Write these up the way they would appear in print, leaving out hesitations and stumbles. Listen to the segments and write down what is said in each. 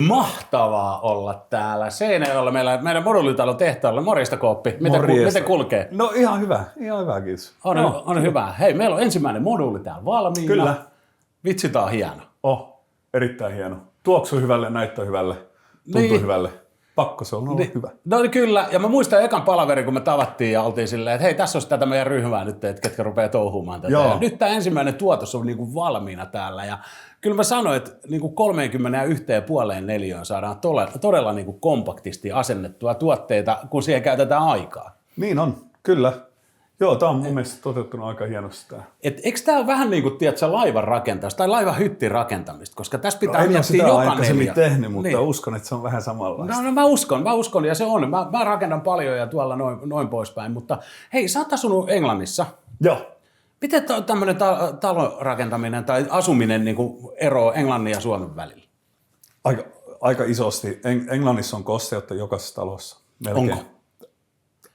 Mahtavaa olla täällä Seinäjoella meidän moduulitalon tehtaalla. Morjesta Kooppi. Miten kulkee? No ihan hyvä, kiitos. On hyvä. Hei, meillä on ensimmäinen moduuli täällä valmiina. Kyllä. Vitsi, tää on hieno. Erittäin hieno. Tuoksu hyvälle, näyttö hyvälle, tuntuu hyvälle. Pakko se on olla hyvä. No kyllä, ja mä muistan ekan palaverin, kun me tavattiin ja oltiin silleen, että hei, tässä olisi tätä meidän ryhmää nyt, että ketkä rupeaa touhumaan tätä. Ja nyt tämä ensimmäinen tuotos on niinku valmiina täällä. Ja kyllä mä sanoin, että niinku 31,5 neliöön saadaan todella niinku kompaktisti asennettua tuotteita, kun siihen käytetään aikaa. Niin on, kyllä. Joo, tämä on mun mielestä toteuttanut aika hienosti tämä. Eikö tämä ole vähän niin kuin, tiedätkö, laivan rakentamista tai laivahyttin rakentamista, koska tässä pitää miettiä joka neljä. Aikaisemmin tehnyt, mutta uskon, että se on vähän samanlaista. No mä uskon ja se on. Mä rakennan paljon ja tuolla noin poispäin, mutta hei, sä oot asunut Englannissa. Joo. Miten tämmöinen talon rakentaminen tai asuminen niin kuin eroaa Englannin ja Suomen välillä? Aika isosti. Englannissa on kosteutta jokaisessa talossa. Melkein. Onko?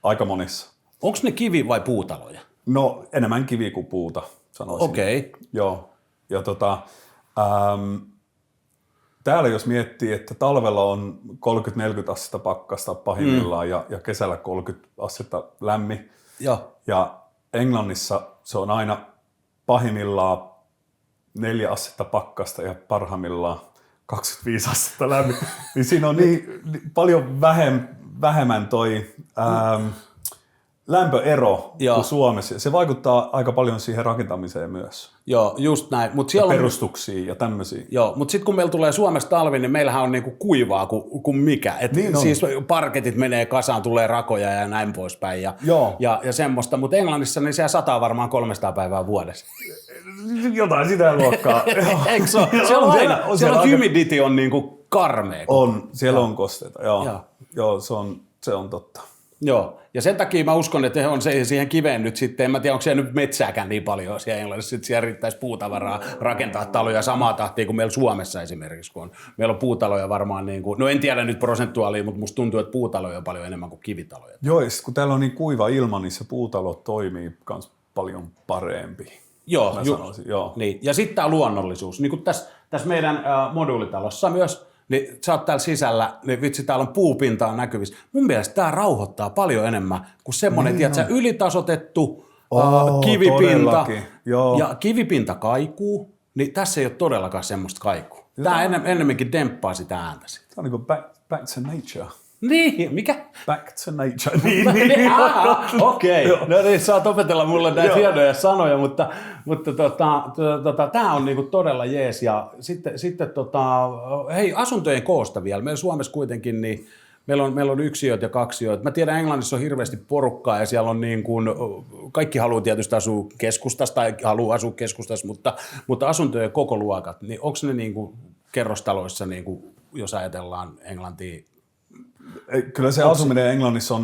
Aika monissa. Onko ne kivi- vai puutaloja? No enemmän kivi kuin puuta, sanoisin. Okei. Joo. Ja täällä jos miettii, että talvella on 30-40 astetta pakkasta pahimmillaan ja kesällä 30 astetta lämmin. Joo. Ja Englannissa se on aina pahimmillaan 4 astetta pakkasta ja parhaimmillaan 25 astetta lämmin. Niin siinä on niin paljon vähemmän toi lämpöero kuin Suomessa. Se vaikuttaa aika paljon siihen rakentamiseen myös. Joo, just näin. Perustuksiin ja tämmöisiin. Joo, mutta sitten kun meillä tulee Suomessa talvi, niin meillähän on niinku kuivaa kuin mikä. Niin siis parketit menee kasaan, tulee rakoja ja näin poispäin ja semmoista. Mutta Englannissa niin siellä sataa varmaan 300 päivää vuodessa. Jotain sitä luokkaa. Eikö se ole? Siellä on humidity on niinku karmea. Siellä on kosteita, joo se on totta. Joo, ja sen takia mä uskon, että on siihen kiveen nyt sitten, en mä tiedä, onko siellä nyt metsääkään niin paljon siellä Englannissa, että siellä riittäisi puutavaraa rakentaa taloja samaa tahtia kuin meillä Suomessa esimerkiksi, kun meillä on puutaloja varmaan, niin kuin, no en tiedä nyt prosentuaalia, mutta musta tuntuu, että puutaloja on paljon enemmän kuin kivitaloja. Joo, ja kun täällä on niin kuiva ilma, niin se puutalo toimii myös paljon parempi. Joo, niin. Ja sitten tämä luonnollisuus, niin kuin tässä meidän moduulitalossa myös, niin sä oot täällä sisällä, niin vitsi, täällä on puupintaa näkyvissä. Mun mielestä tää rauhoittaa paljon enemmän kuin semmoinen, tiedätkö, ylitasoitettu kivipinta. Ja kivipinta kaikuu, niin tässä ei ole todellakaan semmoista kaikua. Tää ennemminkin demppaa sitä ääntä. Tämä on niin kuin back to nature. Niin, mikä? Back to nature. Okei. No niin, saat opetella mulle näitä hienoja sanoja, mutta tämä on niinku todella jees. Ja sitten hei, asuntojen koosta vielä. Meillä Suomessa kuitenkin, niin meillä on yksiöt ja kaksiöt. Mä tiedän, Englannissa on hirveästi porukkaa ja siellä on niin kuin, kaikki haluaa tietysti asua keskustassa tai haluaa asua keskustassa, mutta asuntojen koko luokat, niin onko ne niin kuin kerrostaloissa, niin kuin, jos ajatellaan Englantia? Kyllä se asuminen Englannissa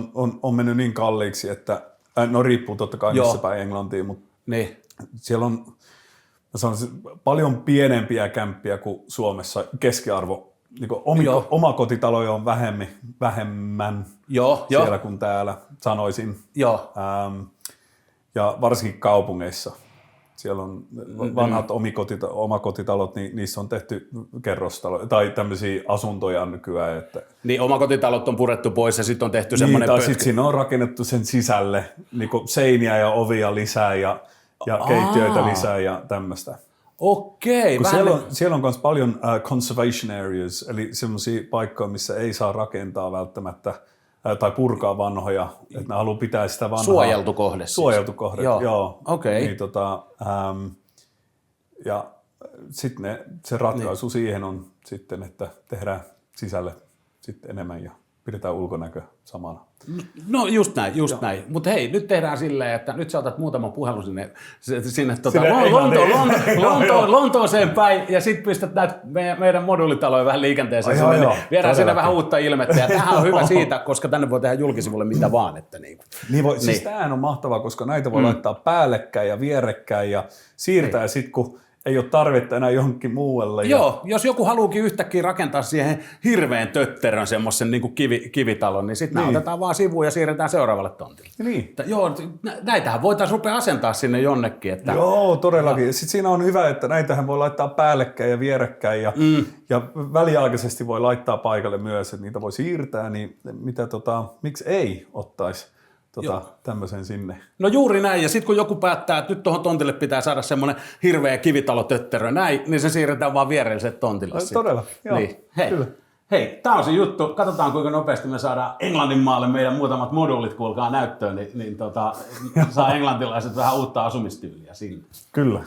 on mennyt niin kalliiksi, että no riippuu totta kai missä päin Englantiin, mutta siellä on paljon pienempiä kämppiä kuin Suomessa. Keskiarvo, niin omakotitaloja on vähemmän siellä kuin täällä, sanoisin. Ja varsinkin kaupungeissa. Siellä on vanhat omakotitalot, niin niissä on tehty kerrostaloja tai tämmöisiä asuntoja nykyään. Että niin omakotitalot on purettu pois ja sitten on tehty semmoinen tai sitten siinä on rakennettu sen sisälle niin seiniä ja ovia lisää ja keittiöitä lisää ja tämmöistä. Okei. Siellä on myös paljon conservation areas, eli semmoisia paikkoja, missä ei saa rakentaa välttämättä tai purkaa vanhoja, että ne haluaa pitää sitä vanhaa. Suojeltu kohde. Suojeltu kohde, joo. Okei. Niin, ja sitten se ratkaisu siihen on sitten, että tehdään sisälle sitten enemmän ja pidetään ulkonäkö samana. No just näin. Mutta hei, nyt tehdään silleen, että nyt sä otat muutaman puhelun sinne Lontooseen päin ja sitten pistät näitä meidän moduulitaloja vähän liikenteeseen. Viedään sinne vähän uutta ilmettä ja tämähän on hyvä siitä, koska tänne voi tehdä julkisivulle mitä vaan. Että siis tämähän on mahtavaa, koska näitä voi laittaa päällekkäin ja vierekkäin ja siirtää ja sitten kun ei ole tarvetta enää johonkin muualle. Joo, jos joku haluukin yhtäkkiä rakentaa siihen hirveän tötterön semmoisen niin kuin kivitalon, niin sitten otetaan vaan sivuun ja siirretään seuraavalle tontille. Niin. Joo, näitähän voitaisiin rupea asentaa sinne jonnekin. Että, joo, todellakin. Sitten siinä on hyvä, että näitähän voi laittaa päällekkäin ja vierekkäin ja väliaikaisesti voi laittaa paikalle myös, että niitä voi siirtää, niin miksi ei ottaisi tämmöisen sinne. No juuri näin, ja sitten kun joku päättää, että nyt tuohon tontille pitää saada semmoinen hirveä kivitalotötterö, niin se siirretään vaan vierelliselle tontille. Todella, joo, niin. kyllä. Hei, tämä on se juttu. Katsotaan, kuinka nopeasti me saadaan Englannin maalle meidän muutamat moduulit, kuulkaa näyttöön, niin saa englantilaiset vähän uutta asumistyyliä sinne. Kyllä.